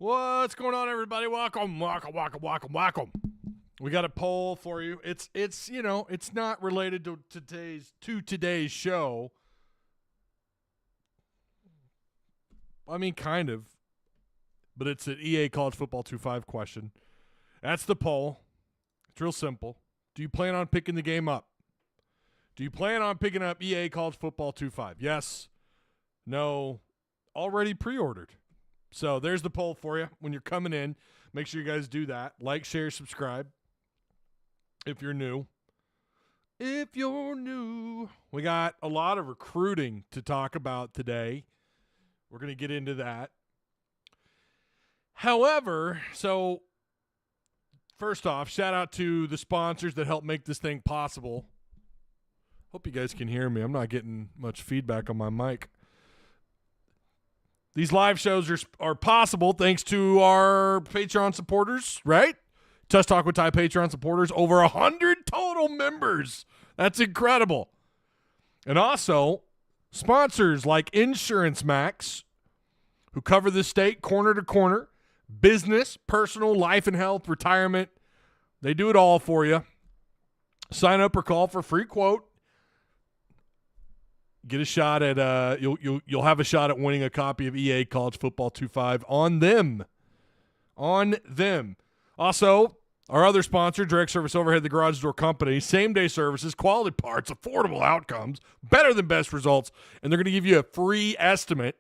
What's going on, everybody? Welcome. We got a poll for you. It's it's not related to today's show. I mean, kind of, but it's an EA College Football 2-5 question. That's the poll. It's real simple. Do you plan on picking the game up? Do you plan on picking up EA College Football 2-5? Yes. No. Already pre-ordered. So there's the poll for you. When you're coming in, make sure you guys do that. Like, share, subscribe if you're new. If you're new. We got a lot of recruiting to talk about today. We're going to get into that. However, so first off, shout out to the sponsors that help make this thing possible. Hope you guys can hear me. I'm not getting much feedback on my mic. These live shows are possible thanks to our Patreon supporters, right? Tusk Talk with Ty Patreon supporters, over 100 total members. That's incredible. And also, sponsors like Insurance Max, who cover the state corner to corner, business, personal, life and health, retirement. They do it all for you. Sign up or call for a free quote. Get a shot at you'll have a shot at winning a copy of EA College Football 2-5 on them. On them. Also, our other sponsor, Direct Service Overhead, the Garage Door Company, same-day services, quality parts, affordable outcomes, better than best results, and they're going to give you a free estimate.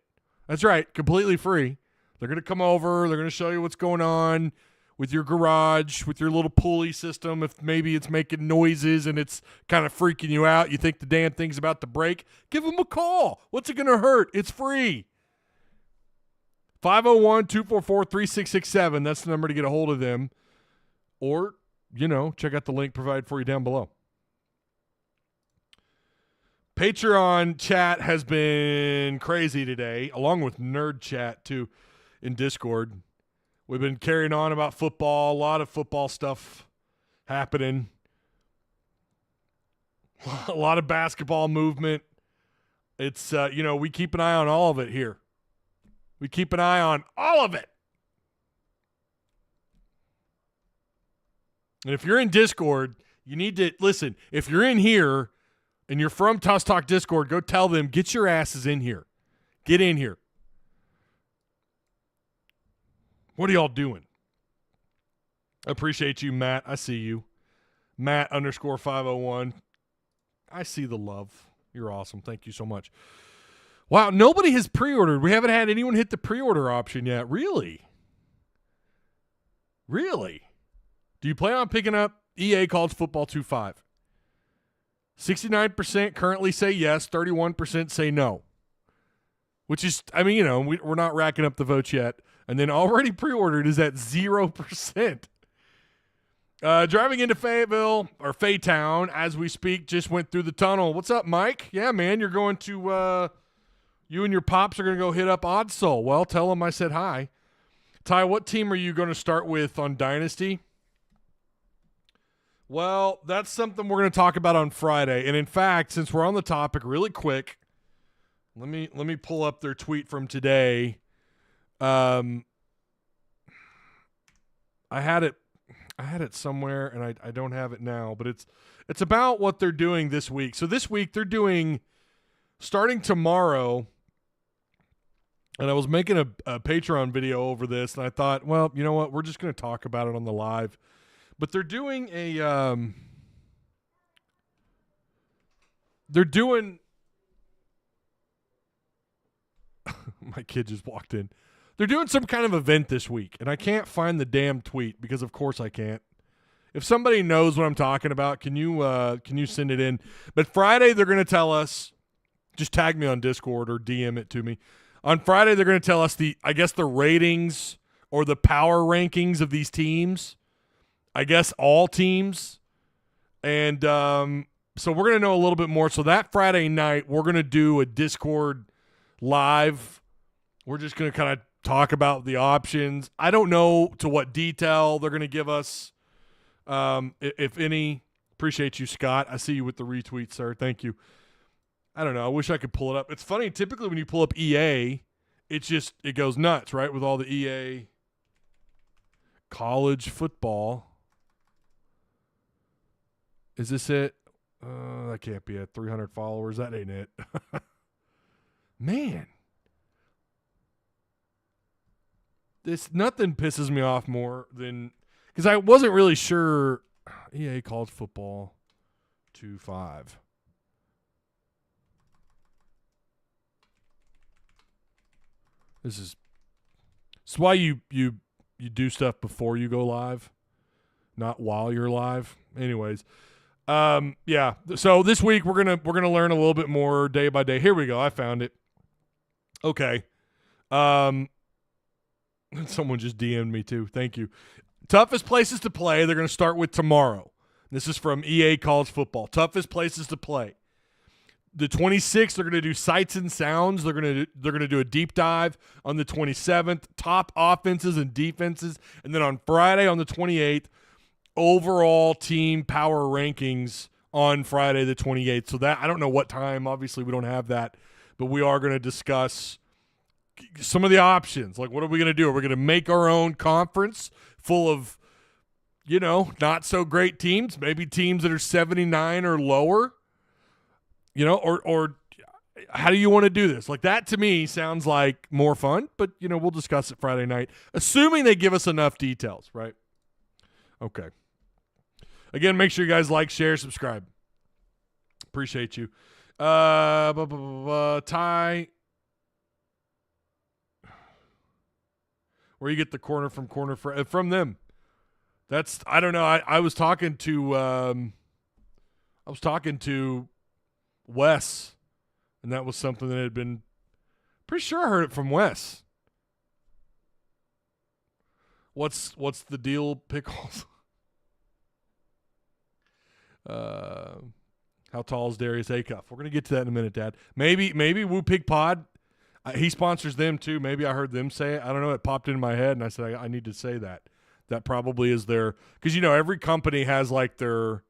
That's right, completely free. They're going to come over. They're going to show you what's going on with your garage, with your little pulley system. If maybe it's making noises and it's kind of freaking you out, you think the damn thing's about to break, give them a call. What's it going to hurt? It's free. 501-244-3667. That's the number to get a hold of them. Or, check out the link provided for you down below. Patreon chat has been crazy today, along with Nerd Chat, too, in Discord. We've been carrying on about football, a lot of football stuff happening. A lot of basketball movement. It's, we keep an eye on all of it here. We keep an eye on all of it. And if you're in Discord, you need to, listen, if you're in here and you're from Tusk Talk Discord, go tell them, get your asses in here. Get in here. What are y'all doing? I appreciate you, Matt. I see you. Matt_501. I see the love. You're awesome. Thank you so much. Wow, nobody has pre-ordered. We haven't had anyone hit the pre-order option yet. Really? Really? Do you plan on picking up EA College Football 2-5? 69% currently say yes. 31% say no. Which is, we're not racking up the votes yet. And then already pre-ordered is at 0%. Driving into Fayetteville, or Faytown, as we speak, just went through the tunnel. What's up, Mike? Yeah, man, you're going to, you and your pops are going to go hit up Oddsoul. Well, tell them I said hi. Ty, what team are you going to start with on Dynasty? Well, that's something we're going to talk about on Friday. And in fact, since we're on the topic really quick, let me pull up their tweet from today. I had it somewhere and I don't have it now, but it's about what they're doing this week. So this week they're doing, starting tomorrow, and I was making a Patreon video over this, and I thought, well, you know what? We're just going to talk about it on the live. But they're doing my kid just walked in. They're doing some kind of event this week, and I can't find the damn tweet because, of course, I can't. If somebody knows what I'm talking about, can you send it in? But Friday, they're going to tell us, just tag me on Discord or DM it to me. On Friday, they're going to tell us the ratings or the power rankings of these teams. I guess all teams. And so we're going to know a little bit more. So that Friday night, we're going to do a Discord live. We're just going to kind of talk about the options. I don't know to what detail they're going to give us, if any. Appreciate you, Scott. I see you with the retweet, sir. Thank you. I don't know. I wish I could pull it up. It's funny. Typically when you pull up EA, it goes nuts, right? With all the EA college football. Is this it? That can't be it. 300 followers. That ain't it. Man. Nothing pisses me off more than – because I wasn't really sure – EA college football 2.5. This is why you do stuff before you go live, not while you're live. Anyways, yeah. So this week we're gonna learn a little bit more day by day. Here we go. I found it. Okay. Someone just DM'd me too. Thank you. Toughest places to play. They're gonna start with tomorrow. This is from EA College Football. Toughest places to play. The 26th, they're going to do sights and sounds. They're going to do a deep dive on the 27th, top offenses and defenses, and then on Friday on the 28th, overall team power rankings on Friday the 28th. So that I don't know what time. Obviously, we don't have that, but we are going to discuss some of the options. Like, what are we going to do? Are we going to make our own conference full of, not so great teams? Maybe teams that are 79 or lower. Or how do you want to do this? Like, that to me sounds like more fun, but, we'll discuss it Friday night, assuming they give us enough details, right? Okay. Again, make sure you guys like, share, subscribe. Appreciate you. Ty, where you get the corner from them. That's, I don't know. I was talking to Wes, and that was something that had been pretty sure I heard it from Wes. What's the deal, Pickles? How tall is Darius Acuff? We're gonna get to that in a minute, Dad. Maybe Woo Pig Pod. He sponsors them too. Maybe I heard them say it. I don't know. It popped into my head, and I said I need to say that. That probably is their, because every company has like their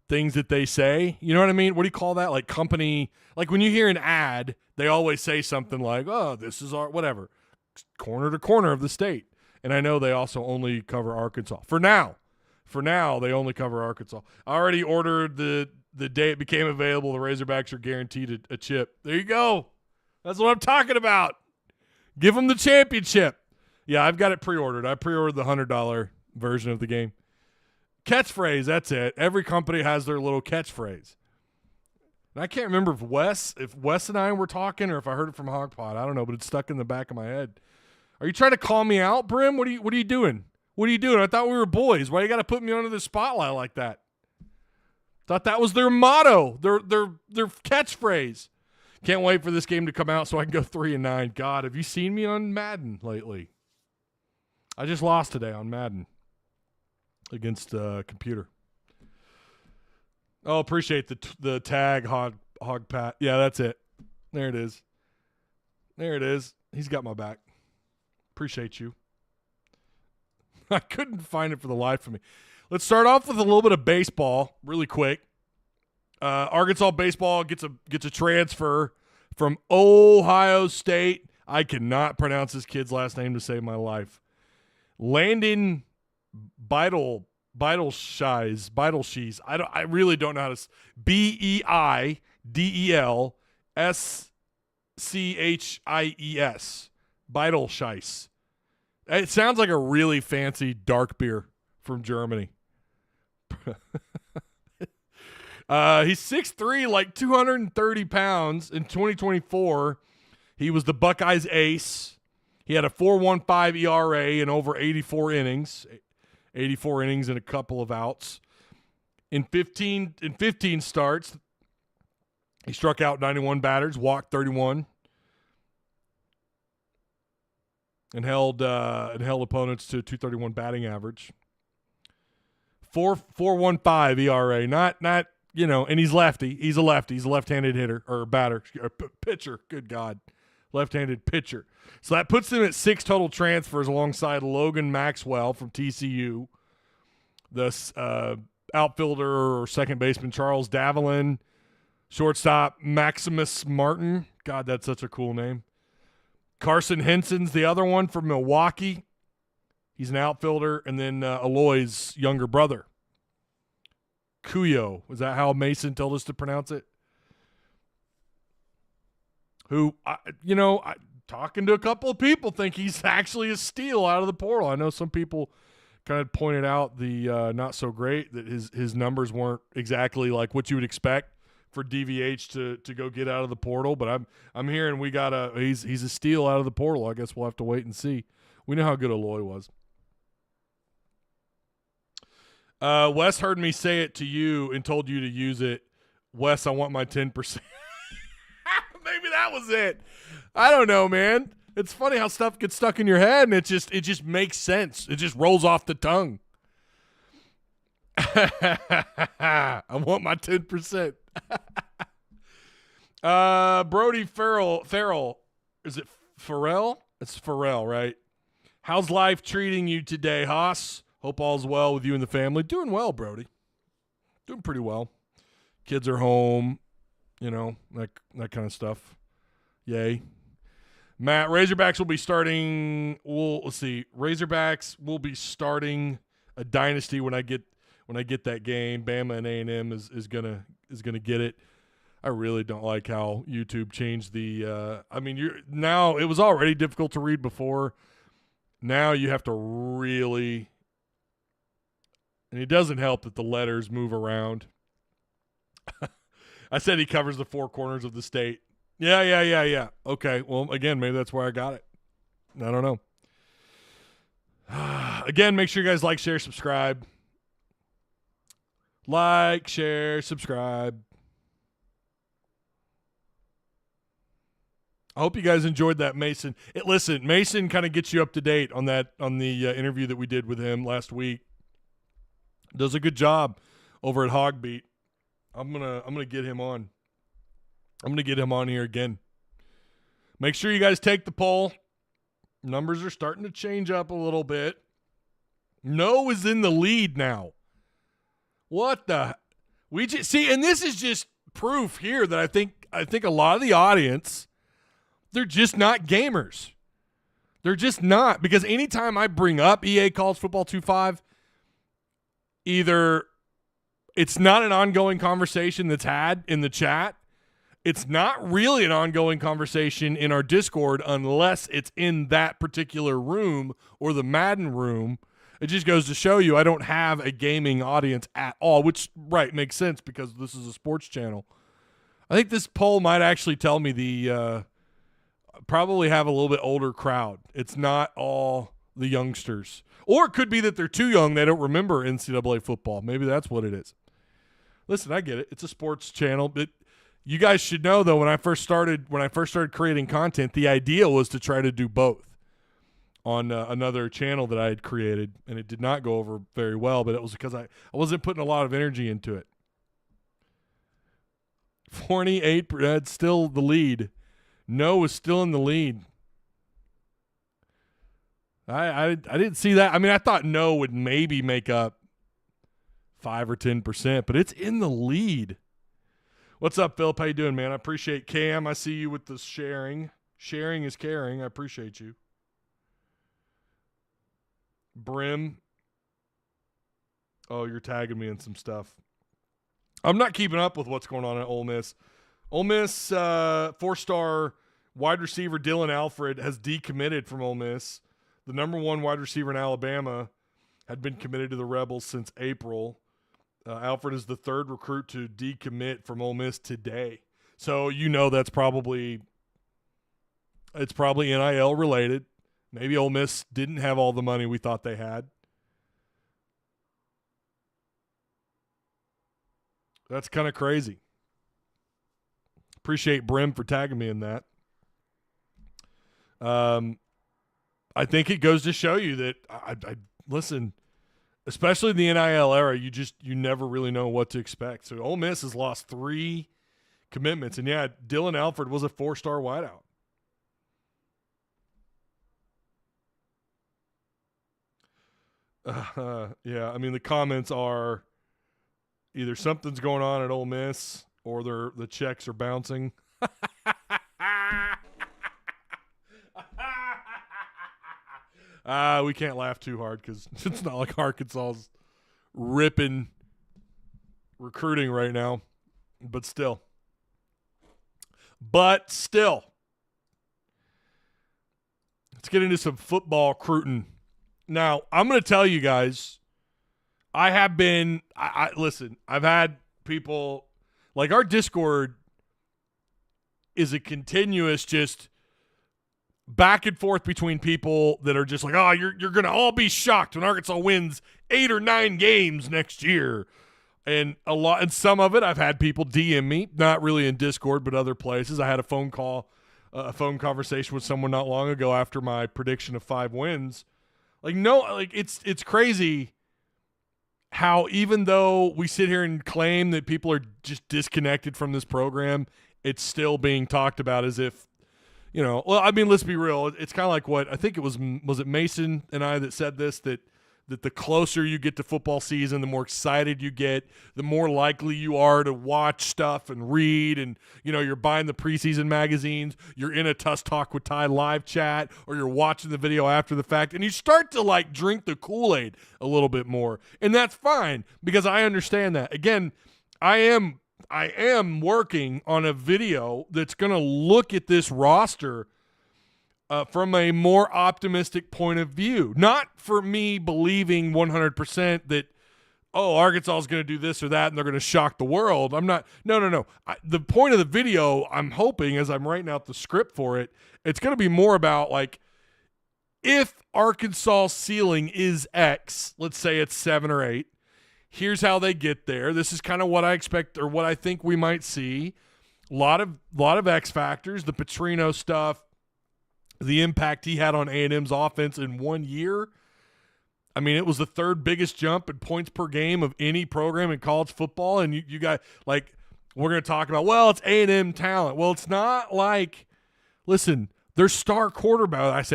things that they say. You know what I mean? What do you call that? Like company, like when you hear an ad, they always say something like, oh, this is our whatever, corner to corner of the state. And I know they also only cover Arkansas. For now, they only cover Arkansas. I already ordered the day it became available, the Razorbacks are guaranteed a chip. There you go. That's what I'm talking about. Give them the championship. Yeah, I've got it pre-ordered. I pre-ordered the $100 version of the game. Catchphrase, that's it. Every company has their little catchphrase. And I can't remember if Wes and I were talking or if I heard it from Hogpot. I don't know, but it's stuck in the back of my head. Are you trying to call me out, Brim? What are you doing? What are you doing? I thought we were boys. Why you got to put me under the spotlight like that? Thought that was their motto, their catchphrase. Can't wait for this game to come out so I can go 3-9. God, have you seen me on Madden lately? I just lost today on Madden. Against computer. Oh, appreciate the tag, Hog Pat. Yeah, that's it. There it is. He's got my back. Appreciate you. I couldn't find it for the life of me. Let's start off with a little bit of baseball, really quick. Arkansas baseball gets a transfer from Ohio State. I cannot pronounce this kid's last name to save my life. Landon Beidelsheis. I really don't know how to Beidelschis. Beidelsheis. It sounds like a really fancy dark beer from Germany. He's 6'3", like 230 pounds. In 2024, he was the Buckeyes ace. He had a 4.15 ERA in over 84 innings. 84 innings and a couple of outs. In 15 starts, he struck out 91 batters, walked 31, and held opponents to a 231 batting average. 4.15 ERA, not and he's lefty. He's a lefty. He's a left-handed hitter or batter, pitcher. Good God, left-handed pitcher. So that puts him at 6 total transfers alongside Logan Maxwell from TCU, the outfielder or second baseman Charles Davalin, shortstop Maximus Martin. God, that's such a cool name. Carson Henson's the other one from Milwaukee. He's an outfielder. And then Aloy's younger brother. Cuyo. Is that how Mason told us to pronounce it? Who, talking to a couple of people, think he's actually a steal out of the portal. I know some people kind of pointed out the not so great, that his numbers weren't exactly like what you would expect for DVH to go get out of the portal. But I'm hearing he's a steal out of the portal. I guess we'll have to wait and see. We know how good Aloy was. Wes heard me say it to you and told you to use it. Wes, I want my 10%. Maybe that was it. I don't know, man. It's funny how stuff gets stuck in your head, and it just makes sense. It just rolls off the tongue. I want my 10%. Brody Farrell. Is it Farrell? It's Farrell, right? How's life treating you today, Haas? Hope all's well with you and the family. Doing well, Brody. Doing pretty well. Kids are home. That kind of stuff. Yay. Matt, Razorbacks will be starting. Let's see. Razorbacks will be starting a dynasty when I get that game. Bama and A&M is gonna get it. I really don't like how YouTube changed the. Now it was already difficult to read before. Now you have to really, and it doesn't help that the letters move around. I said he covers the four corners of the state. Yeah. Okay, well, again, maybe that's where I got it. I don't know. Again, make sure you guys like, share, subscribe. Like, share, subscribe. I hope you guys enjoyed that, Mason. Listen, Mason kind of gets you up to date on the interview that we did with him last week. Does a good job over at Hog Beat. I'm gonna get him on. I'm gonna get him on here again. Make sure you guys take the poll. Numbers are starting to change up a little bit. No is in the lead now. What the? We just see, and this is just proof here that I think a lot of the audience, they're just not gamers. They're just not, because anytime I bring up EA College Football 2.5, either it's not an ongoing conversation that's had in the chat. It's not really an ongoing conversation in our Discord unless it's in that particular room or the Madden room. It just goes to show you I don't have a gaming audience at all, which, right, makes sense because this is a sports channel. I think this poll might actually tell me the probably have a little bit older crowd. It's not all the youngsters. Or it could be that they're too young. They don't remember NCAA football. Maybe that's what it is. Listen, I get it. It's a sports channel. But you guys should know, though, when I first started creating content, the idea was to try to do both on another channel that I had created, and it did not go over very well, but it was because I wasn't putting a lot of energy into it. 48, that's still the lead. No is still in the lead. I didn't see that. I mean, I thought no would maybe make up 5 or 10%, but it's in the lead. What's up, Philip? How you doing, man? I appreciate Cam. I see you with the sharing. Sharing is caring. I appreciate you. Brim. Oh, you're tagging me in some stuff. I'm not keeping up with what's going on at Ole Miss. Ole Miss 4-star wide receiver Dylan Alfred has decommitted from Ole Miss. The number one wide receiver in Alabama had been committed to the Rebels since April. Alfred is the third recruit to decommit from Ole Miss today. So that's probably NIL related. Maybe Ole Miss didn't have all the money we thought they had. That's kind of crazy. Appreciate Brim for tagging me in that. I think it goes to show you that I listen, especially in the NIL era, you never really know what to expect. So Ole Miss has lost 3 commitments, and yeah, Dylan Alfred was a 4-star wideout. Yeah, I mean the comments are either something's going on at Ole Miss or the checks are bouncing. We can't laugh too hard because it's not like Arkansas's ripping recruiting right now. But still. Let's get into some football recruiting. Now, I'm going to tell you guys, listen, I've had people, like our Discord is a continuous just back and forth between people that are just like, oh, you're going to all be shocked when Arkansas wins 8 or 9 games next year. And some of it, I've had people DM me, not really in Discord, but other places. I had a phone conversation with someone not long ago after my prediction of 5 wins. It's crazy how even though we sit here and claim that people are just disconnected from this program, it's still being talked about as if, let's be real. It's kind of like what I think it was it Mason and I that said this, that the closer you get to football season, the more excited you get, the more likely you are to watch stuff and read, and you're buying the preseason magazines, you're in a Tusk Talk with Ty live chat, or you're watching the video after the fact, and you start to drink the Kool-Aid a little bit more. And that's fine because I understand that. Again, I am working on a video that's going to look at this roster from a more optimistic point of view. Not for me believing 100% that, Arkansas is going to do this or that and they're going to shock the world. I'm not. No. The point of the video, I'm hoping, as I'm writing out the script for it, it's going to be more about, if Arkansas' ceiling is X, let's say it's 7 or 8, here's how they get there. This is kind of what I expect or what I think we might see. A lot of X factors, the Petrino stuff, the impact he had on A&M's offense in 1 year. I mean, it was the 3rd biggest jump in points per game of any program in college football. And you got, we're going to talk about, it's A&M talent. Well, it's not listen, their star quarterback,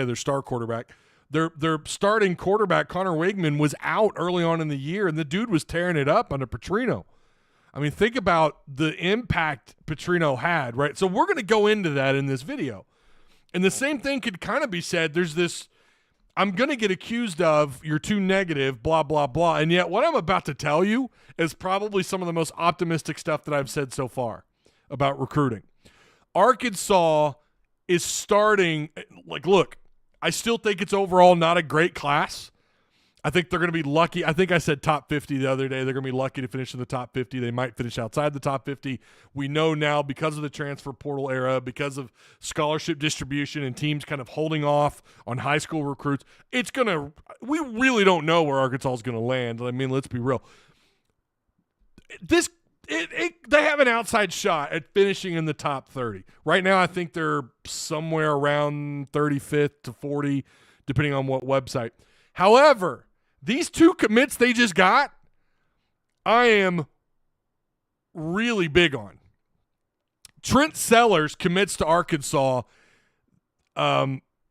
their starting quarterback, Connor Wigman, was out early on in the year, and the dude was tearing it up under Petrino. I mean, think about the impact Petrino had, right? So we're going to go into that in this video. And the same thing could kind of be said. There's this, I'm going to get accused of, you're too negative, blah, blah, blah. And yet what I'm about to tell you is probably some of the most optimistic stuff that I've said so far about recruiting. Arkansas is starting, look, I still think it's overall not a great class. I think they're going to be lucky. I think I said top 50 the other day. They're going to be lucky to finish in the top 50. They might finish outside the top 50. We know now because of the transfer portal era, because of scholarship distribution and teams kind of holding off on high school recruits, we really don't know where Arkansas is going to land. I mean, let's be real. They have an outside shot at finishing in the top 30. Right now, I think they're somewhere around 35th to 40, depending on what website. However, these 2 commits they just got, I am really big on. Trent Sellers commits to Arkansas.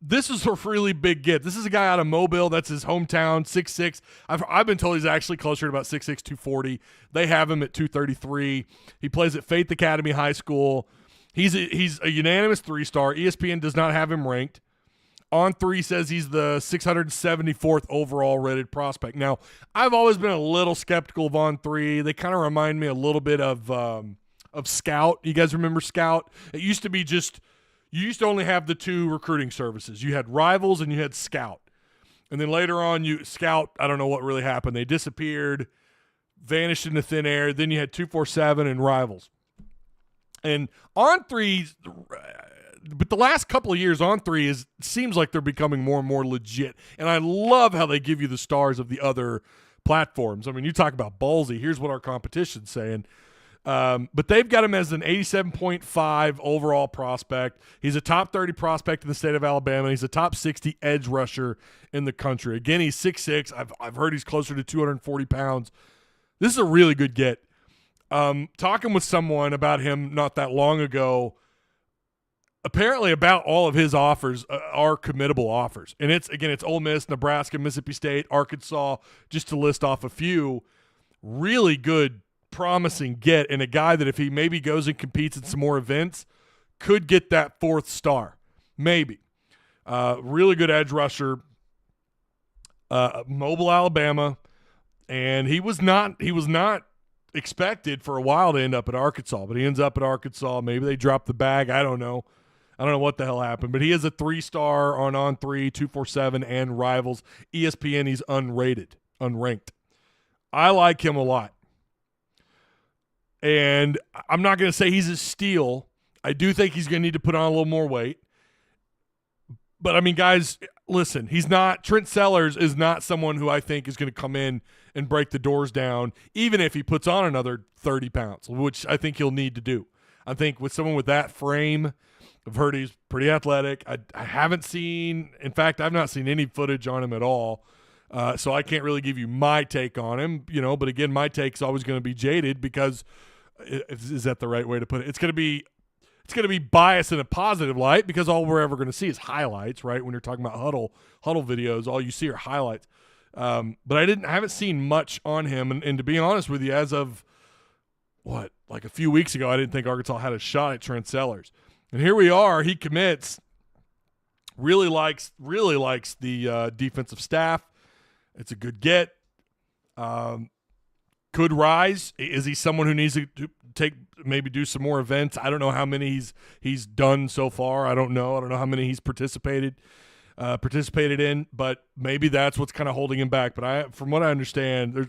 This is a really big get. This is a guy out of Mobile. That's his hometown, 6'6". I've been told he's actually closer to about 6'6", 240. They have him at 233. He plays at Faith Academy High School. He's a unanimous 3-star. ESPN does not have him ranked. On3 says he's the 674th overall rated prospect. Now, I've always been a little skeptical of On3. They kind of remind me a little bit of Scout. You guys remember Scout? It used to be you used to only have the 2 recruiting services. You had Rivals and you had Scout. And then later on, Scout, I don't know what really happened. They disappeared, vanished into thin air. Then you had 247 and Rivals. And On3, but the last couple of years, On3 seems like they're becoming more and more legit. And I love how they give you the stars of the other platforms. I mean, you talk about ballsy. Here's what our competition's saying. But they've got him as an 87.5 overall prospect. He's a top 30 prospect in the state of Alabama. He's a top 60 edge rusher in the country. Again, he's 6'6". I've heard he's closer to 240 pounds. This is a really good get. Talking with someone about him not that long ago, apparently about all of his offers are committable offers. And it's Ole Miss, Nebraska, Mississippi State, Arkansas, just to list off a few. Really good, promising get, and a guy that if he maybe goes and competes in some more events, could get that 4th star. Maybe. Really good edge rusher. Mobile, Alabama, and he was not expected for a while to end up at Arkansas, but he ends up at Arkansas. Maybe they dropped the bag. I don't know. I don't know what the hell happened, but he is a 3-star on On3, 247, and Rivals. ESPN, he's unranked. I like him a lot. And I'm not going to say he's a steal. I do think he's going to need to put on a little more weight. But, I mean, guys, listen, he's not – Trent Sellers is not someone who I think is going to come in and break the doors down, even if he puts on another 30 pounds, which I think he'll need to do. I think with someone with that frame, I've heard he's pretty athletic. I haven't seen – in fact, I've not seen any footage on him at all. So I can't really give you my take on him, but again, my take's always going to be jaded because is that the right way to put it? It's going to be biased in a positive light because all we're ever going to see is highlights, right? When you're talking about huddle videos, all you see are highlights. But I haven't seen much on him, and to be honest with you, as of like a few weeks ago, I didn't think Arkansas had a shot at Trent Sellers, and here we are. He commits. Really likes the defensive staff. It's a good get. Could rise. Is he someone who needs to do some more events? I don't know how many he's done so far. I don't know how many he's participated in, but maybe that's what's kind of holding him back. But from what I understand, there's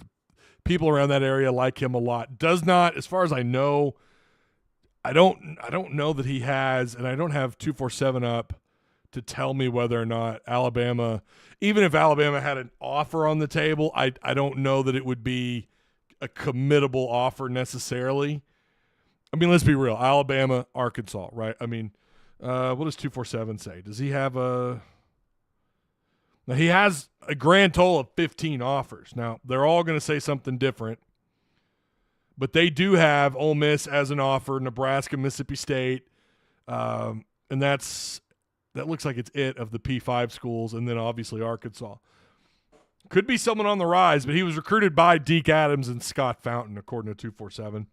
people around that area like him a lot. Does not, as far as I know, I don't know that he has, and I don't have 247 up to tell me whether or not Alabama, even if Alabama had an offer on the table, I don't know that it would be a committable offer necessarily. I mean, let's be real. Alabama, Arkansas, right? I mean, what does 247 say? Does he have now he has a grand total of 15 offers. Now, they're all going to say something different, but they do have Ole Miss as an offer, Nebraska, Mississippi State, and that looks like it's it of the P5 schools, and then obviously Arkansas. Could be someone on the rise, but he was recruited by Deke Adams and Scott Fountain, according to 247.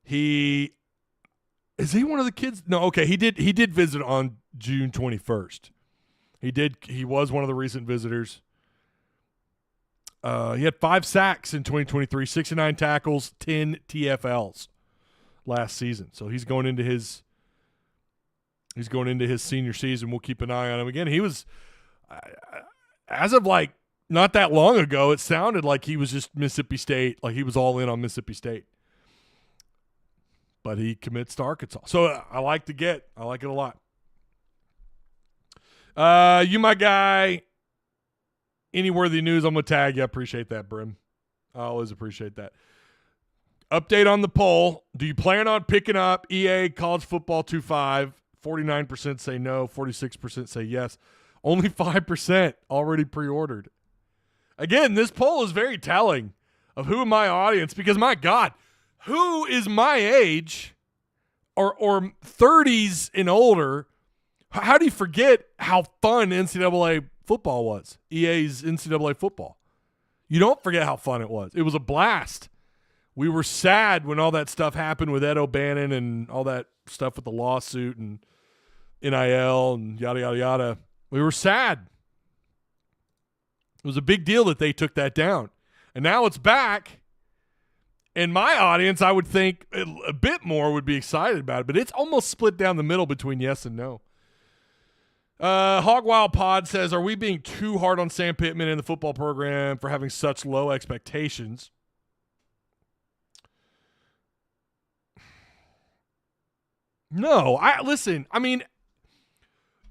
Is he one of the kids? No, okay, he did visit on June 21st. He was one of the recent visitors. He had 5 sacks in 2023, 69 tackles, 10 TFLs last season. So he's going into his senior season. We'll keep an eye on him. Again, he was as of like not that long ago, it sounded like he was just Mississippi State, like he was all in on Mississippi State. But he commits to Arkansas. So I like the get. I like it a lot. You, my guy, any worthy news, I'm going to tag you. I appreciate that, Brim. I always appreciate that. Update on the poll. Do you plan on picking up EA College Football 2.5? 49% say no. 46% say yes. Only 5% already pre-ordered. Again, this poll is very telling of who in my audience, because, my God, who is my age or 30s and older? How do you forget how fun NCAA football was? EA's NCAA football. You don't forget how fun it was. It was a blast. We were sad when all that stuff happened with Ed O'Bannon and all that stuff with the lawsuit and NIL and yada, yada, yada. We were sad. It was a big deal that they took that down. And now it's back. And my audience, I would think a bit more would be excited about it, but it's almost split down the middle between yes and no. Hog Wild Pod says, are we being too hard on Sam Pittman and the football program for having such low expectations? No, listen, I mean,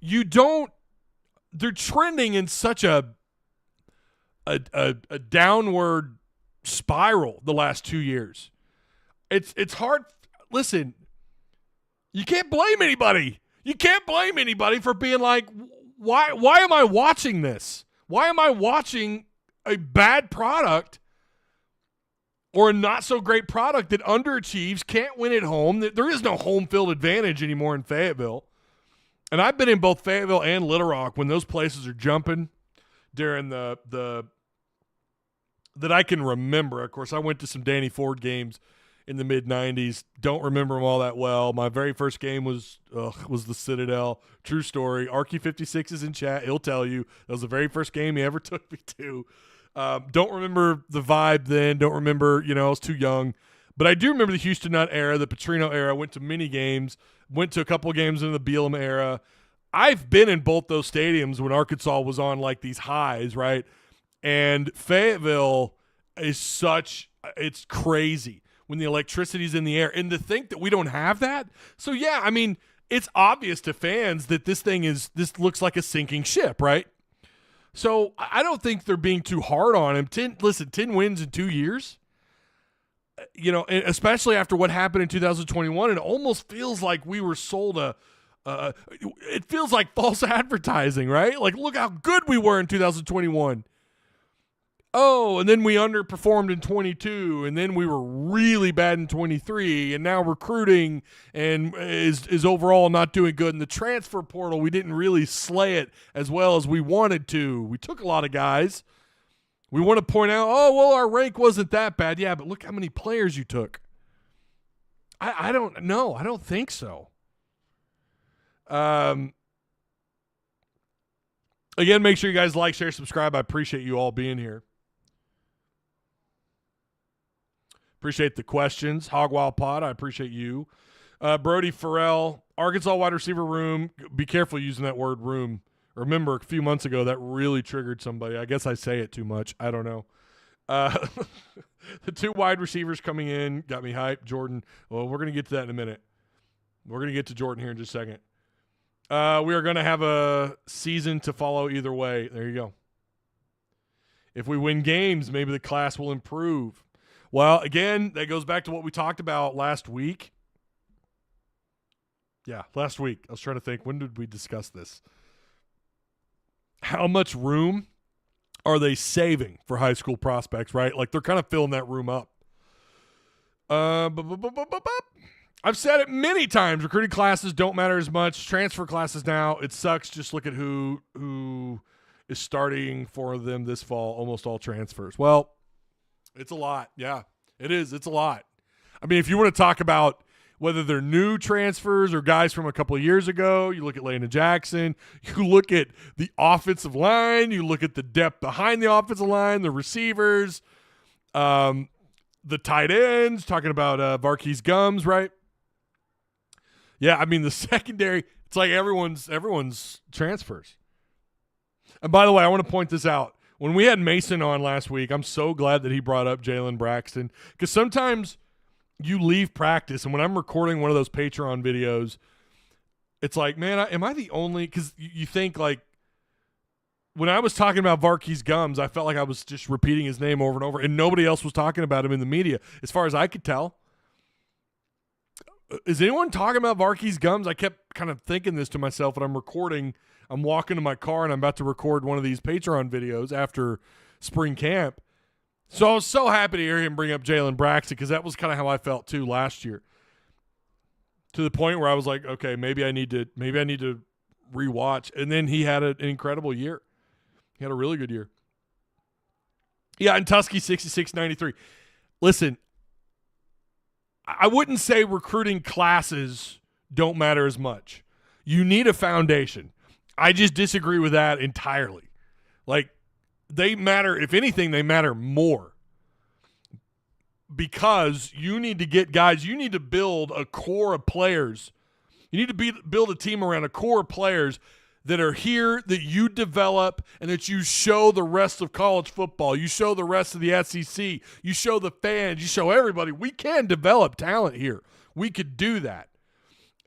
they're trending in such a downward spiral the last 2 years. It's hard. Listen, you can't blame anybody. You can't blame anybody for being like, why am I watching this? Why am I watching a bad product or a not so great product that underachieves, can't win at home? There is no home field advantage anymore in Fayetteville. And I've been in both Fayetteville and Little Rock when those places are jumping during the that I can remember. Of course, I went to some Danny Ford games in the mid-'90s. Don't remember them all that well. My very first game was the Citadel. True story. Arky56 is in chat. He'll tell you. That was the very first game he ever took me to. Don't remember the vibe then. Don't remember, I was too young. But I do remember the Houston Nutt era, the Petrino era. Went to many games. Went to a couple of games in the Bielema era. I've been in both those stadiums when Arkansas was on like these highs, right? And Fayetteville is it's crazy when the electricity's in the air. And to think that we don't have that. So, yeah, I mean, it's obvious to fans that this looks like a sinking ship, right? So I don't think they're being too hard on him. 10 wins in 2 years, and especially after what happened in 2021, it almost feels like we were sold it feels like false advertising, right? Like, look how good we were in 2021. Oh, and then we underperformed in 22, and then we were really bad in 23, and now recruiting and is overall not doing good. In the transfer portal, we didn't really slay it as well as we wanted to. We took a lot of guys. We want to point out, our rank wasn't that bad. Yeah, but look how many players you took. I don't know. I don't think so. Again, make sure you guys like, share, subscribe. I appreciate you all being here. Appreciate the questions. Hogwild Pod, I appreciate you. Brody Farrell, Arkansas wide receiver room. Be careful using that word room. Remember, a few months ago, that really triggered somebody. I guess I say it too much. I don't know. The 2 wide receivers coming in got me hyped. Jordan, well, we're going to get to that in a minute. We're going to get to Jordan here in just a second. We are going to have a season to follow either way. There you go. If we win games, maybe the class will improve. Well, again, that goes back to what we talked about last week. Yeah, last week. I was trying to think, when did we discuss this? How much room are they saving for high school prospects, right? Like, they're kind of filling that room up. I've said it many times. Recruiting classes don't matter as much. Transfer classes now, it sucks. Just look at who is starting for them this fall. Almost all transfers. Well, it's a lot. Yeah, it is. It's a lot. I mean, if you want to talk about whether they're new transfers or guys from a couple of years ago, you look at Landon Jackson, you look at the offensive line, you look at the depth behind the offensive line, the receivers, the tight ends, talking about Varkey's Gums, right? Yeah, I mean, the secondary, it's like everyone's transfers. And by the way, I want to point this out. When we had Mason on last week, I'm so glad that he brought up Jalen Braxton, because sometimes you leave practice, and when I'm recording one of those Patreon videos, it's like, man, am I the only – because you think, like, when I was talking about Varkey's Gums, I felt like I was just repeating his name over and over, and nobody else was talking about him in the media, as far as I could tell. Is anyone talking about Varkey's Gums? I kept kind of thinking this to myself when I'm recording. I'm walking to my car, and I'm about to record one of these Patreon videos after spring camp. So I was so happy to hear him bring up Jalen Braxton, because that was kind of how I felt too last year. To the point where I was like, okay, maybe I need to rewatch. And then he had an incredible year. He had a really good year. Yeah, and Tusky 6693. Listen, I wouldn't say recruiting classes don't matter as much. You need a foundation. I just disagree with that entirely. Like, they matter, if anything, they matter more. Because you need to get guys, you need to build a core of players. You need to build a team around a core of players that are here, that you develop, and that you show the rest of college football. You show the rest of the SEC. You show the fans. You show everybody. We can develop talent here. We could do that.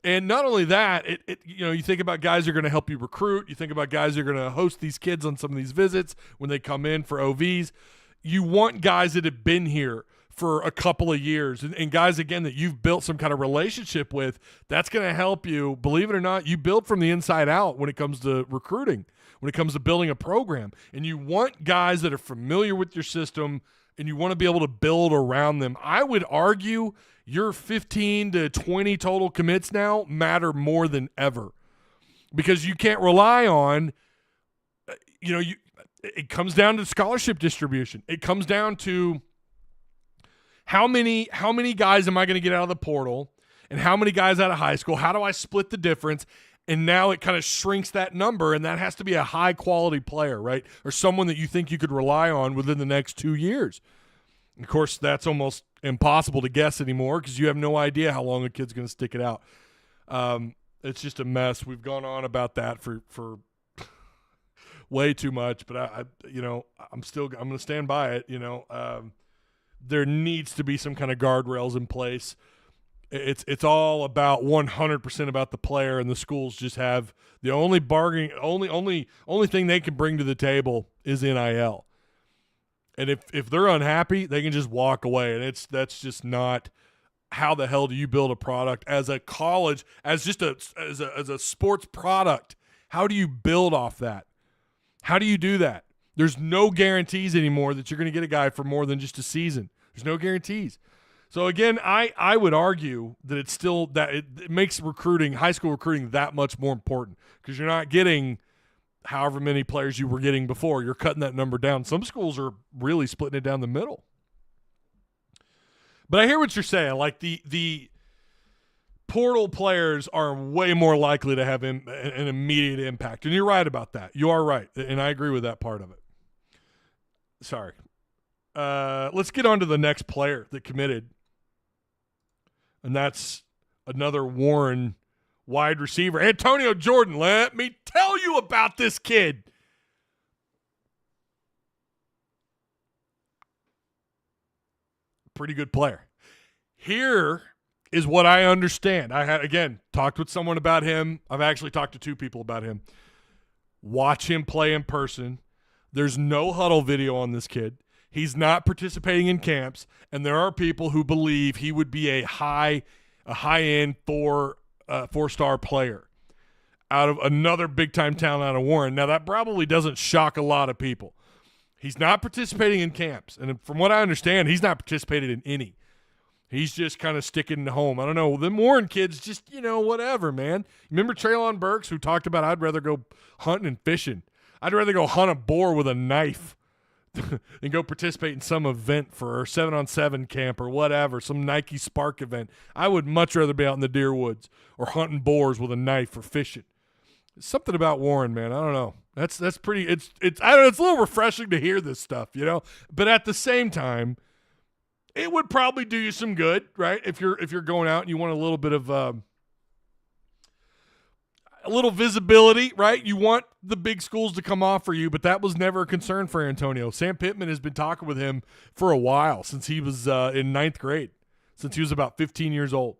And not only that, you think about guys who are going to help you recruit. You think about guys who are going to host these kids on some of these visits when they come in for OVs. You want guys that have been here for a couple of years, and guys, again, that you've built some kind of relationship with. That's going to help you. Believe it or not, you build from the inside out when it comes to recruiting, when it comes to building a program. And you want guys that are familiar with your system, and you want to be able to build around them. I would argue your 15 to 20 total commits now matter more than ever, because you can't rely on, it comes down to scholarship distribution. It comes down to How many guys am I going to get out of the portal, and how many guys out of high school? How do I split the difference? And now it kind of shrinks that number, and that has to be a high-quality player, right, or someone that you think you could rely on within the next 2 years. And of course, that's almost impossible to guess anymore because you have no idea how long a kid's going to stick it out. It's just a mess. We've gone on about that for way too much, but I'm going to stand by it. There needs to be some kind of guardrails in place. It's all about 100% about the player, and the schools just have the only thing they can bring to the table is NIL. And if they're unhappy, they can just walk away, and that's just not how the hell do you build a product as a college, as a sports product. How do you build off that? How do you do that? There's no guarantees anymore that you're going to get a guy for more than just a season. There's no guarantees. So again, I would argue that it's still that it makes high school recruiting that much more important because you're not getting however many players you were getting before. You're cutting that number down. Some schools are really splitting it down the middle. But I hear what you're saying. Like the portal players are way more likely to have an immediate impact. And you're right about that. You are right. And I agree with that part of it. Sorry. Let's get on to the next player that committed. And that's another Warren wide receiver. Antonio Jordan, let me tell you about this kid. Pretty good player. Here is what I understand. I had, again, talked with someone about him. I've actually talked to 2 people about him. Watch him play in person. There's no huddle video on this kid. He's not participating in camps, and there are people who believe he would be a high-end four-star player out of another big-time talent out of Warren. Now, that probably doesn't shock a lot of people. He's not participating in camps, and from what I understand, he's not participated in any. He's just kind of sticking to home. I don't know. The Warren kids just, whatever, man. Remember Traylon Burks who talked about I'd rather go hunting and fishing. I'd rather go hunt a boar with a knife and go participate in some event for a 7-on-7 camp or whatever, some Nike Spark event. I would much rather be out in the deer woods or hunting boars with a knife or fishing. Something about Warren, man. I don't know. That's pretty. It's I don't know. It's a little refreshing to hear this stuff, But at the same time, it would probably do you some good, right? If you're going out and you want a little bit of a little visibility, right? You want the big schools to come offer you, but that was never a concern for Antonio. Sam Pittman has been talking with him for a while, since he was in 9th grade, since he was about 15 years old.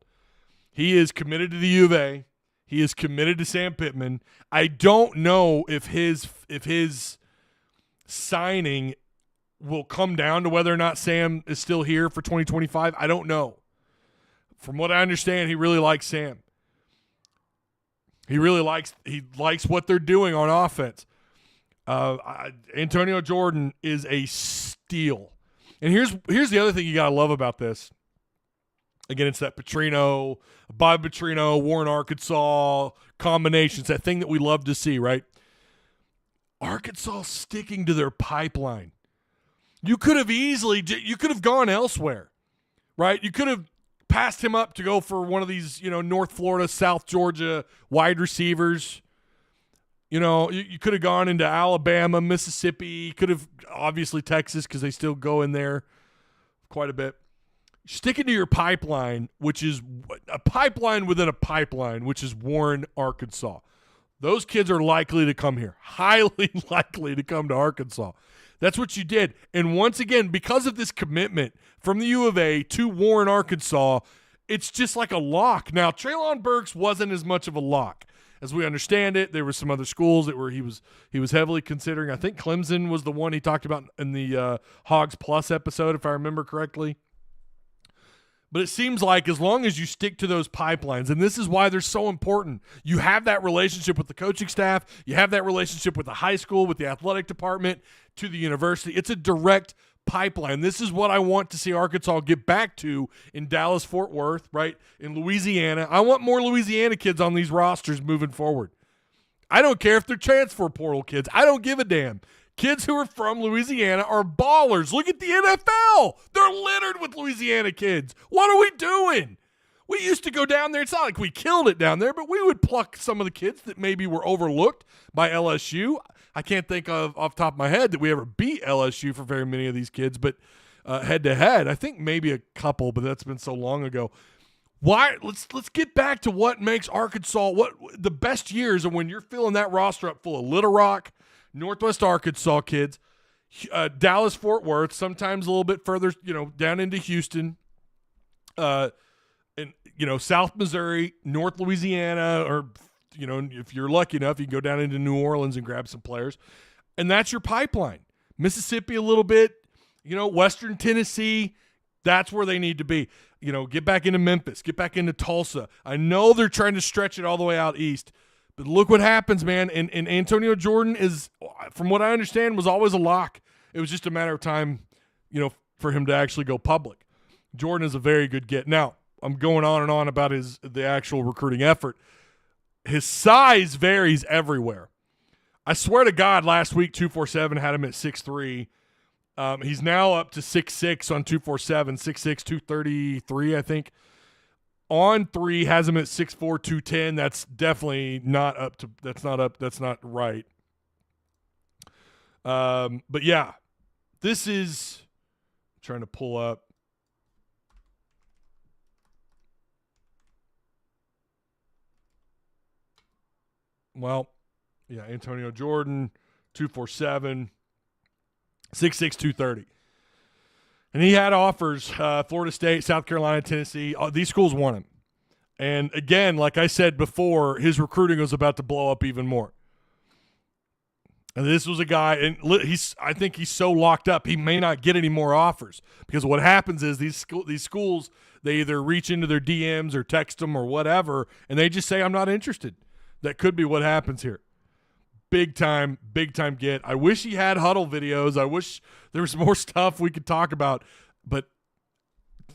He is committed to the U of A. He is committed to Sam Pittman. I don't know if his signing will come down to whether or not Sam is still here for 2025. I don't know. From what I understand, he really likes Sam. He likes what they're doing on offense. Antonio Jordan is a steal. And here's the other thing you got to love about this. Again, it's that Bob Petrino, Warren, Arkansas combinations, that thing that we love to see, right? Arkansas sticking to their pipeline. You could have gone elsewhere, right? You could have passed him up to go for one of these, North Florida, South Georgia wide receivers. You could have gone into Alabama, Mississippi. You could have, obviously, Texas, because they still go in there quite a bit. Sticking to your pipeline, which is a pipeline within a pipeline, which is Warren, Arkansas. Those kids are likely to come here, highly likely to come to Arkansas. That's what you did. And once again, because of this commitment from the U of A to Warren, Arkansas, it's just like a lock. Now, Traylon Burks wasn't as much of a lock. As we understand it, there were some other schools that he was heavily considering. I think Clemson was the one he talked about in the Hogs Plus episode, if I remember correctly. But it seems like as long as you stick to those pipelines, and this is why they're so important, you have that relationship with the coaching staff, you have that relationship with the high school, with the athletic department, to the university. It's a direct pipeline. This is what I want to see Arkansas get back to in Dallas-Fort Worth, right, in Louisiana. I want more Louisiana kids on these rosters moving forward. I don't care if they're transfer portal kids. I don't give a damn. Kids who are from Louisiana are ballers. Look at the NFL. They're littered with Louisiana kids. What are we doing? We used to go down there. It's not like we killed it down there, but we would pluck some of the kids that maybe were overlooked by LSU. I can't think of off the top of my head that we ever beat LSU for very many of these kids, but head-to-head, I think maybe a couple, but that's been so long ago. Why? Let's get back to what makes Arkansas what the best years, and when you're filling that roster up full of Little Rock, Northwest Arkansas kids, Dallas, Fort Worth, sometimes a little bit further, down into Houston, and South Missouri, North Louisiana, or if you're lucky enough, you can go down into New Orleans and grab some players, and that's your pipeline. Mississippi a little bit, Western Tennessee, that's where they need to be. Get back into Memphis, get back into Tulsa. I know they're trying to stretch it all the way out east. But look what happens, man. And Antonio Jordan is, from what I understand, was always a lock. It was just a matter of time, for him to actually go public. Jordan is a very good get. Now, I'm going on and on about the actual recruiting effort. His size varies everywhere. I swear to God, last week 247 had him at 6'3". He's now up to 6'6" on 247, 6'6", 233, I think. On 3 has him at 6'4", 210. That's definitely not up to. That's not right. But yeah, this is. I'm trying to pull up. Well, yeah, Antonio Jordan, 247, 6'6", 230. And he had offers, Florida State, South Carolina, Tennessee. These schools want him. And again, like I said before, his recruiting was about to blow up even more. And this was a guy, and I think he's so locked up, he may not get any more offers. Because what happens is these schools, they either reach into their DMs or text them or whatever, and they just say, I'm not interested. That could be what happens here. Big time get. I wish he had huddle videos. I wish there was more stuff we could talk about. But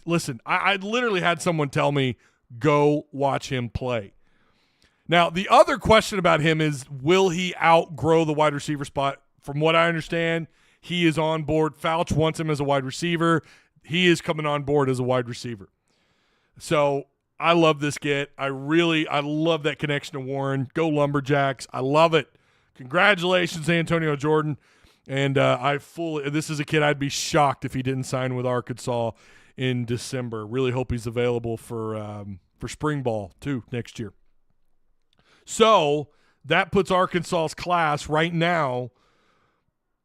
listen, I literally had someone tell me, go watch him play. Now, the other question about him is, will he outgrow the wide receiver spot? From what I understand, he is on board. Fouch wants him as a wide receiver. He is coming on board as a wide receiver. So I love this get. I love that connection to Warren. Go Lumberjacks. I love it. Congratulations, Antonio Jordan. And this is a kid I'd be shocked if he didn't sign with Arkansas in December. Really hope he's available for spring ball too next year. So that puts Arkansas's class right now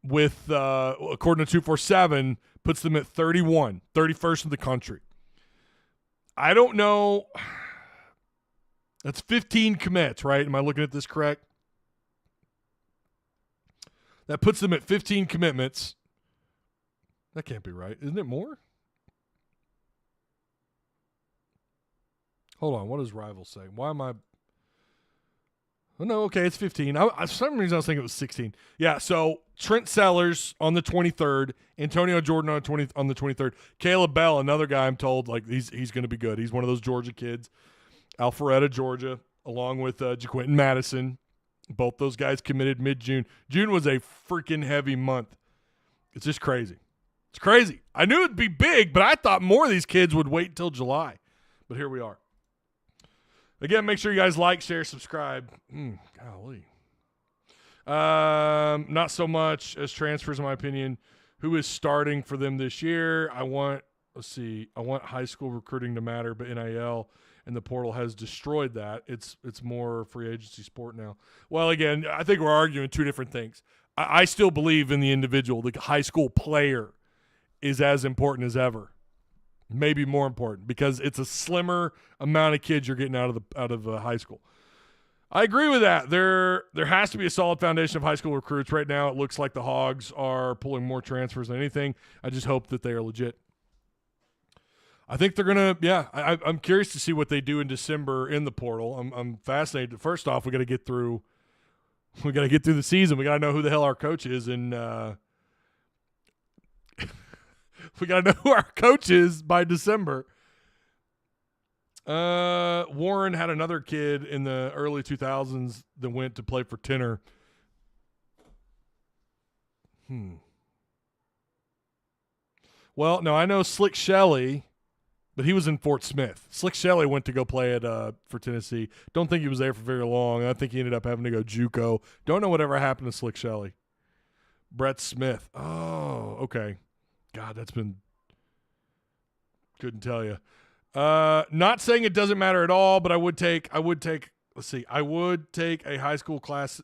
with, according to 247, puts them at 31st in the country. I don't know. That's 15 commits, right? Am I looking at this correct? That puts them at 15 commitments. That can't be right. Isn't it more? Hold on. What does Rival say? Why am I? Oh, no, okay, it's 15. For some reason, I was thinking it was 16. Yeah, so Trent Sellers on the 23rd, Antonio Jordan on the 23rd, Caleb Bell, another guy I'm told, like he's going to be good. He's one of those Georgia kids. Alpharetta, Georgia, along with JaQuinton Madison. Both those guys committed mid-June. June was a freaking heavy month. It's just crazy. It's crazy. I knew it'd be big, but I thought more of these kids would wait until July. But here we are. Again, make sure you guys like, share, subscribe. Golly. Not so much as transfers, in my opinion. Who is starting for them this year? I want high school recruiting to matter, but NIL and the portal has destroyed that. It's more free agency sport now. Well, again, I think we're arguing two different things. I still believe in the individual. The high school player is as important as ever. Maybe more important because it's a slimmer amount of kids you're getting out of high school. I agree with that. There has to be a solid foundation of high school recruits. Right now, it looks like the Hogs are pulling more transfers than anything. I just hope that they are legit. I think they're gonna. Yeah, I'm curious to see what they do in December in the portal. I'm fascinated. First off, we got to get through. We got to get through the season. We got to know who the hell our coach is, and we got to know who our coach is by December. Warren had another kid in the early 2000s that went to play for Tenor. Well, no, I know Slick Shelley, but he was in Fort Smith. Slick Shelley went to go play for Tennessee. Don't think he was there for very long. I think he ended up having to go JUCO. Don't know whatever happened to Slick Shelley. Brett Smith. Oh, okay. God, that's been – couldn't tell you. Not saying it doesn't matter at all, but I would take – let's see. I would take a high school class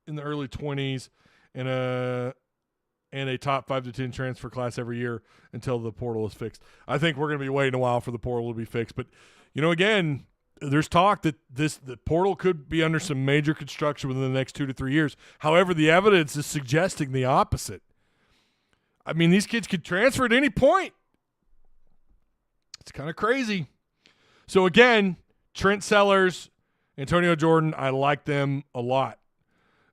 in the early 20s and a top 5 to 10 transfer class every year until the portal is fixed. I think we're going to be waiting a while for the portal to be fixed. But, again, there's talk that the portal could be under some major construction within the next 2 to 3 years. However, the evidence is suggesting the opposite. I mean, these kids could transfer at any point. It's kind of crazy. So, again, Trent Sellers, Antonio Jordan, I like them a lot.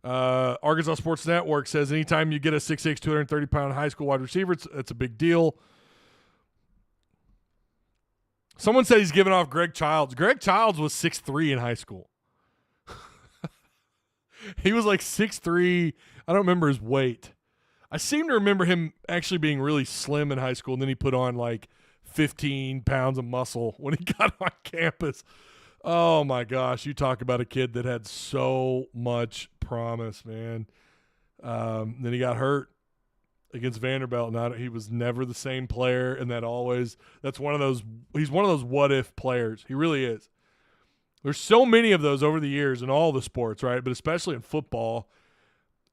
Arkansas Sports Network says anytime you get a 6'6", 230-pound high school wide receiver, it's a big deal. Someone said he's giving off Greg Childs. Greg Childs was 6'3" in high school. He was like 6'3". I don't remember his weight. I seem to remember him actually being really slim in high school, and then he put on like 15 pounds of muscle when he got on campus. Oh, my gosh. You talk about a kid that had so much promise, man. Then he got hurt against Vanderbilt. He was never the same player, and that's one of those – he's one of those what-if players. He really is. There's so many of those over the years in all the sports, right, but especially in football.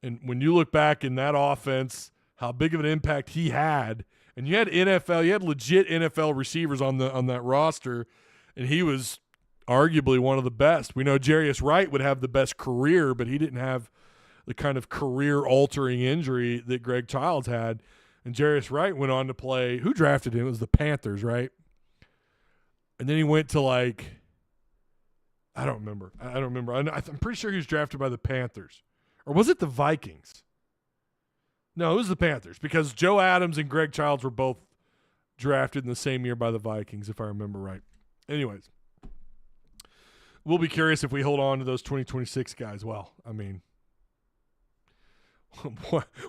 And when you look back in that offense, how big of an impact he had, and you had legit NFL receivers on that roster, and he was – arguably one of the best. We know Darius Wright would have the best career, but he didn't have the kind of career-altering injury that Greg Childs had. And Darius Wright went on to play – who drafted him? It was the Panthers, right? And then he went to I don't remember. I'm pretty sure he was drafted by the Panthers. Or was it the Vikings? No, it was the Panthers because Joe Adams and Greg Childs were both drafted in the same year by the Vikings, if I remember right. Anyways. We'll be curious if we hold on to those 2026 guys. Well, I mean,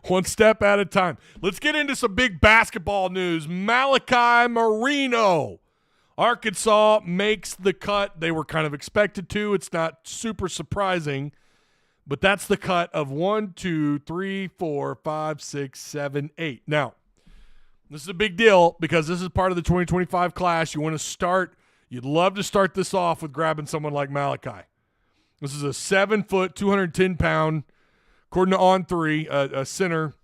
one step at a time. Let's get into some big basketball news. Malachi Moreno. Arkansas makes the cut. They were kind of expected to. It's not super surprising, but that's the cut of 1, 2, 3, 4, 5, 6, 7, 8. Now, this is a big deal because this is part of the 2025 class. You'd love to start this off with grabbing someone like Malachi. This is a 7-foot, 210-pound, according to On3, a center.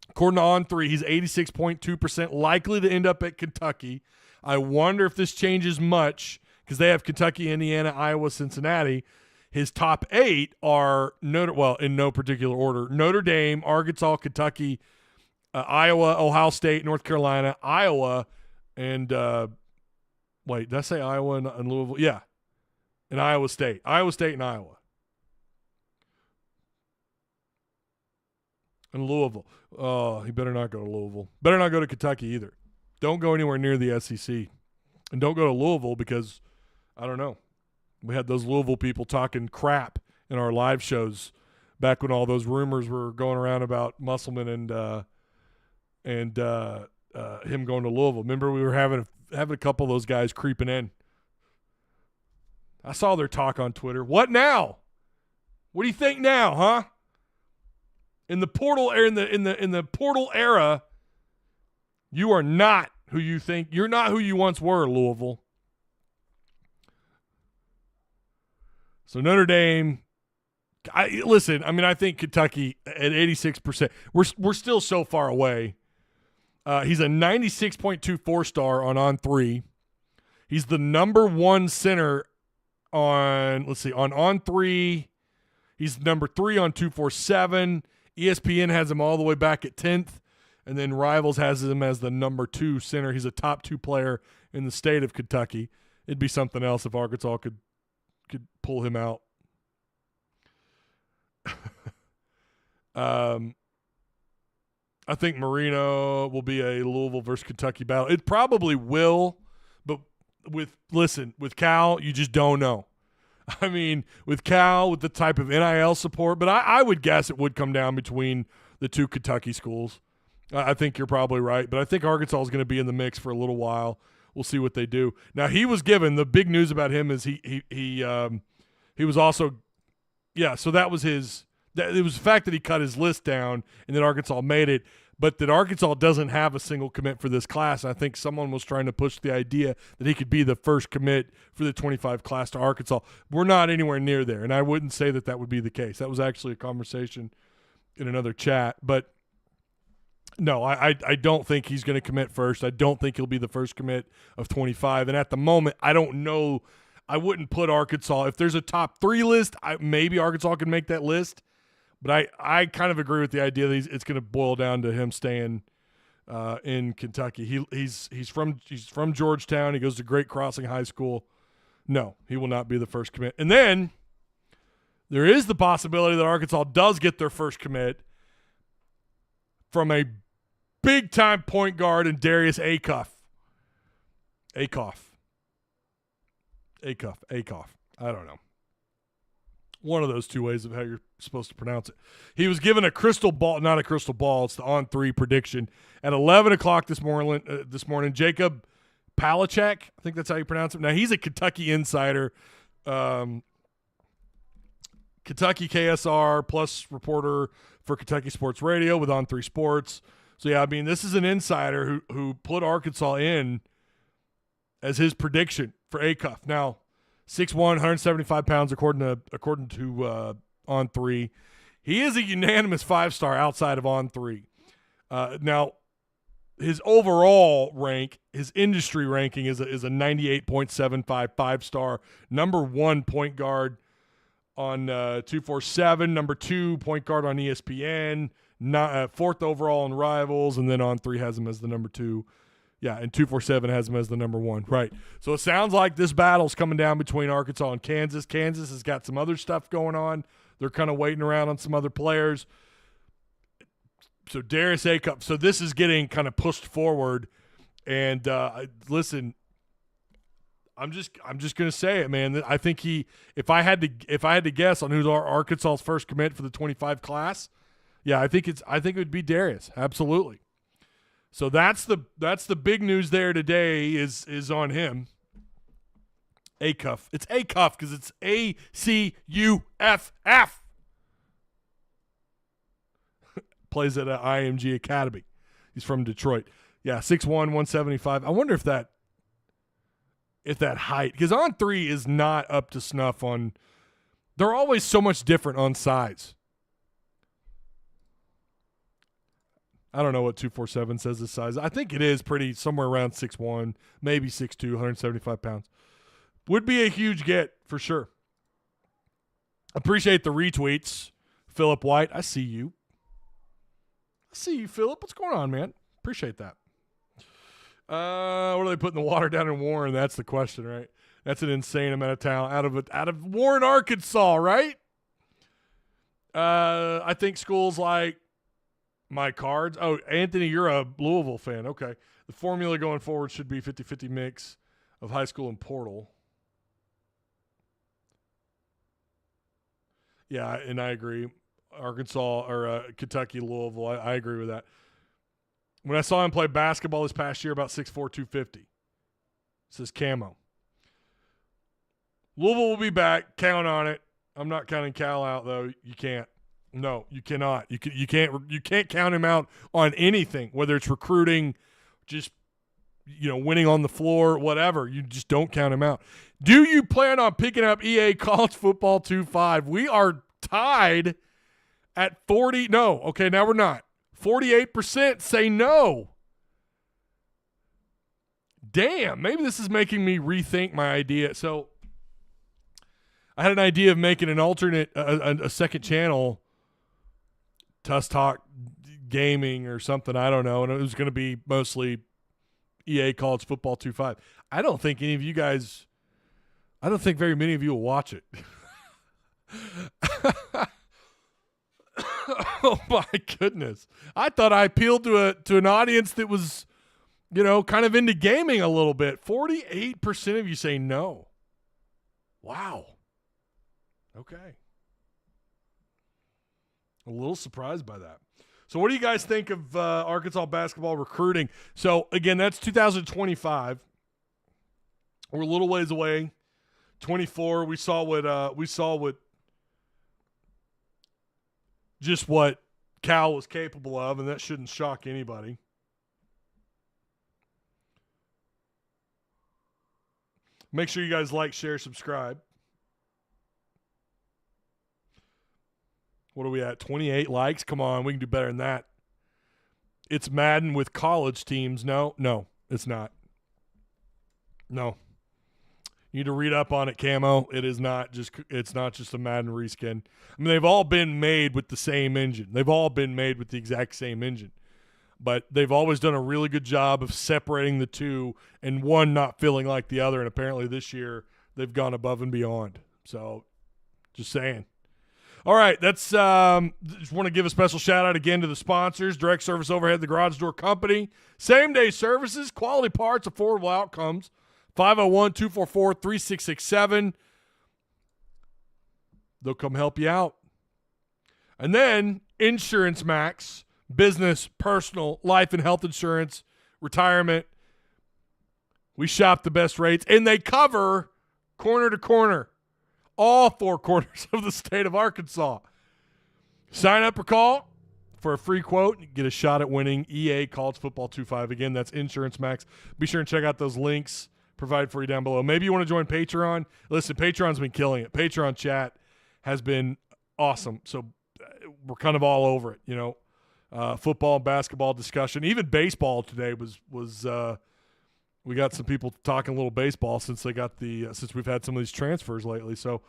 According to On3, he's 86.2% likely to end up at Kentucky. I wonder if this changes much because they have Kentucky, Indiana, Iowa, Cincinnati. His top 8 are, in no particular order, Notre Dame, Arkansas, Kentucky, Iowa, Ohio State, North Carolina, Iowa, and wait, did I say Iowa and Louisville? Yeah, and Iowa State. Iowa State and Iowa. And Louisville. Oh, he better not go to Louisville. Better not go to Kentucky either. Don't go anywhere near the SEC. And don't go to Louisville because, I don't know, we had those Louisville people talking crap in our live shows back when all those rumors were going around about Musselman and him going to Louisville. Remember we were having a couple of those guys creeping in. I saw their talk on Twitter. What now? What do you think now, huh? In the portal in the portal era, you are not who you think. You're not who you once were, Louisville. So Notre Dame. I think Kentucky at 86%. We're still so far away. He's a 96.24 star on On3. He's the number 1 center on On3. He's number 3 on 247. ESPN has him all the way back at 10th, and then Rivals has him as the number 2 center. He's a top 2 player in the state of Kentucky. It'd be something else if Arkansas could pull him out. I think Moreno will be a Louisville versus Kentucky battle. It probably will, but with Cal, you just don't know. I mean, with Cal, with the type of NIL support, but I would guess it would come down between the two Kentucky schools. I think you're probably right, but I think Arkansas is going to be in the mix for a little while. We'll see what they do. Now, he was given the big news about him is he was also, so that was his. It was the fact that he cut his list down and that Arkansas made it, but that Arkansas doesn't have a single commit for this class. I think someone was trying to push the idea that he could be the first commit for the 25 class to Arkansas. We're not anywhere near there, and I wouldn't say that that would be the case. That was actually a conversation in another chat, but no, I don't think he's going to commit first. I don't think he'll be the first commit of 25, and at the moment, I don't know. I wouldn't put Arkansas. If there's a top 3 list, maybe Arkansas can make that list. But I kind of agree with the idea that it's going to boil down to him staying in Kentucky. He's from Georgetown. He goes to Great Crossing High School. No, he will not be the first commit. And then there is the possibility that Arkansas does get their first commit from a big-time point guard in Darius Acuff. Acuff. I don't know. One of those two ways of how you're supposed to pronounce it. He was given a crystal ball, not a crystal ball, it's the on-3 prediction at 11 o'clock this morning. Jacob Palachek, I think that's how you pronounce it. Now, he's a Kentucky insider, Kentucky KSR plus reporter for Kentucky Sports Radio with On3 Sports. So, yeah, I mean, this is an insider who put Arkansas in as his prediction for Acuff. Now, 6'1", 175 pounds, according to On3. He is a unanimous 5-star outside of On3. Now, his overall rank, his industry ranking is a 98.75 5-star, number 1 point guard on 247, number 2 point guard on ESPN, 4th overall in Rivals, and then On3 has him as the number 2. Yeah, and 247 has him as the number 1. Right. So it sounds like this battle's coming down between Arkansas and Kansas. Kansas has got some other stuff going on. They're kind of waiting around on some other players. So Darius Acuff. So this is getting kind of pushed forward. And listen, I'm just going to say it, man. I think if I had to guess on who's Arkansas's first commit for the 25 class, yeah, I think it would be Darius. Absolutely. So that's the big news there today is on him. Acuff. It's Acuff because it's A-C-U-F-F. Plays at IMG Academy. He's from Detroit. Yeah, 6'1", 175. I wonder if that height, because On3 is not up to snuff on. They're always so much different on size. I don't know what 247 says his size. I think it is pretty somewhere around 6'1", maybe 6'2", 175 pounds. Would be a huge get for sure. Appreciate the retweets, Philip White. I see you. Philip. What's going on, man? Appreciate that. What are they putting the water down in Warren? That's the question, right? That's an insane amount of talent out of Warren, Arkansas, right? I think schools like my cards. Oh, Anthony, you're a Louisville fan. Okay. The formula going forward should be 50-50 mix of high school and portal. Yeah, and I agree. Arkansas or Kentucky, Louisville, I agree with that. When I saw him play basketball this past year, about 6'4", 250. It says camo. Louisville will be back. Count on it. I'm not counting Cal out, though. You can't. No, you cannot. You can't count him out on anything, whether it's recruiting, just winning on the floor, whatever. You just don't count him out. Do you plan on picking up EA College Football 2.5? We are tied at 40. No, okay, now we're not. 48% say no. Damn, maybe this is making me rethink my idea. So I had an idea of making an alternate, a second channel, Tusk Talk Gaming or something, I don't know, and it was going to be mostly EA College Football 2.5. I don't think very many of you will watch it. Oh my goodness. I thought I appealed to an audience that was, kind of into gaming a little bit. 48% of you say no. Wow. Okay. A little surprised by that. So what do you guys think of Arkansas basketball recruiting? So, again, that's 2025. We're a little ways away. 24, we saw what Cal was capable of, and that shouldn't shock anybody. Make sure you guys like, share, subscribe. What are we at? 28 likes? Come on, we can do better than that. It's Madden with college teams. No, it's not. No. You need to read up on it, Camo. It's not just a Madden reskin. I mean, they've all been made with the same engine. They've all been made with the exact same engine. But they've always done a really good job of separating the two and one not feeling like the other. And apparently this year they've gone above and beyond. So just saying. All right, that's just want to give a special shout-out again to the sponsors, Direct Service Overhead, the Garage Door Company, same-day services, quality parts, affordable outcomes, 501-244-3667. They'll come help you out. And then Insurance Max, business, personal, life and health insurance, retirement. We shop the best rates, and they cover corner to corner. All four corners of the state of Arkansas. Sign up or call for a free quote. Get a shot at winning EA College Football 2.5. Again, that's Insurance Max. Be sure and check out those links provided for you down below. Maybe you want to join Patreon. Listen, Patreon's been killing it. Patreon chat has been awesome. So we're kind of all over it, football and basketball discussion. Even baseball today was we got some people talking a little baseball since we've had some of these transfers lately. So,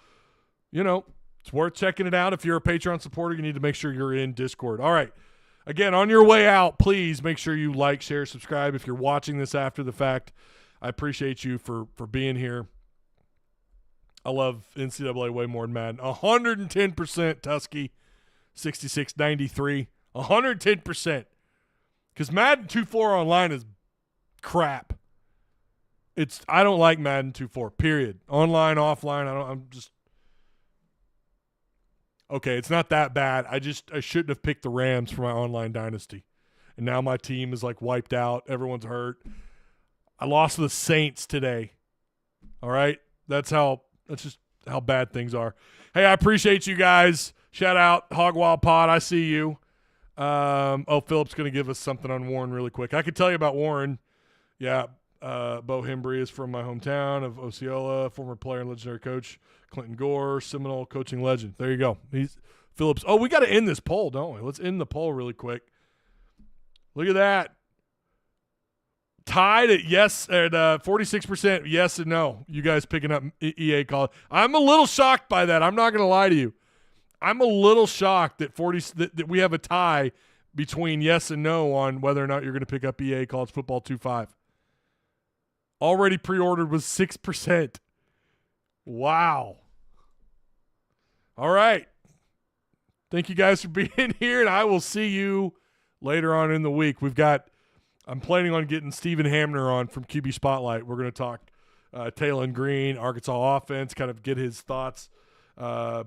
it's worth checking it out. If you're a Patreon supporter, you need to make sure you're in Discord. All right. Again, on your way out, please make sure you like, share, subscribe. If you're watching this after the fact, I appreciate you for being here. I love NCAA way more than Madden. 110% Tusky, 66-93. 110%. Because Madden 2.4 online is crap. I don't like Madden 2.4, period. Online, offline, okay, it's not that bad. I shouldn't have picked the Rams for my online dynasty. And now my team is like wiped out. Everyone's hurt. I lost to the Saints today. All right? That's just how bad things are. Hey, I appreciate you guys. Shout out Hog Wild Pod. I see you. Philip's going to give us something on Warren really quick. I could tell you about Warren. Yeah. Bo Hembry is from my hometown of Osceola, former player and legendary coach Clinton Gore, Seminole coaching legend. There you go. He's Phillips. Oh, we got to end this poll, don't we? Let's end the poll really quick. Look at that. Tied at 46% yes and no. You guys picking up EA College. I'm a little shocked by that. I'm not going to lie to you. I'm a little shocked that that we have a tie between yes and no on whether or not you're going to pick up EA College Football 2.5. Already pre-ordered was 6%. Wow. All right. Thank you guys for being here, and I will see you later on in the week. I'm planning on getting Stephen Hamner on from QB Spotlight. We're going to talk Taylon Green, Arkansas offense, kind of get his thoughts. Fall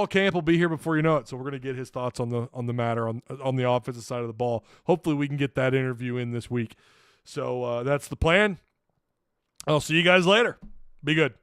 camp will be here before you know it, so we're going to get his thoughts on the matter on the offensive side of the ball. Hopefully we can get that interview in this week. So that's the plan. I'll see you guys later. Be good.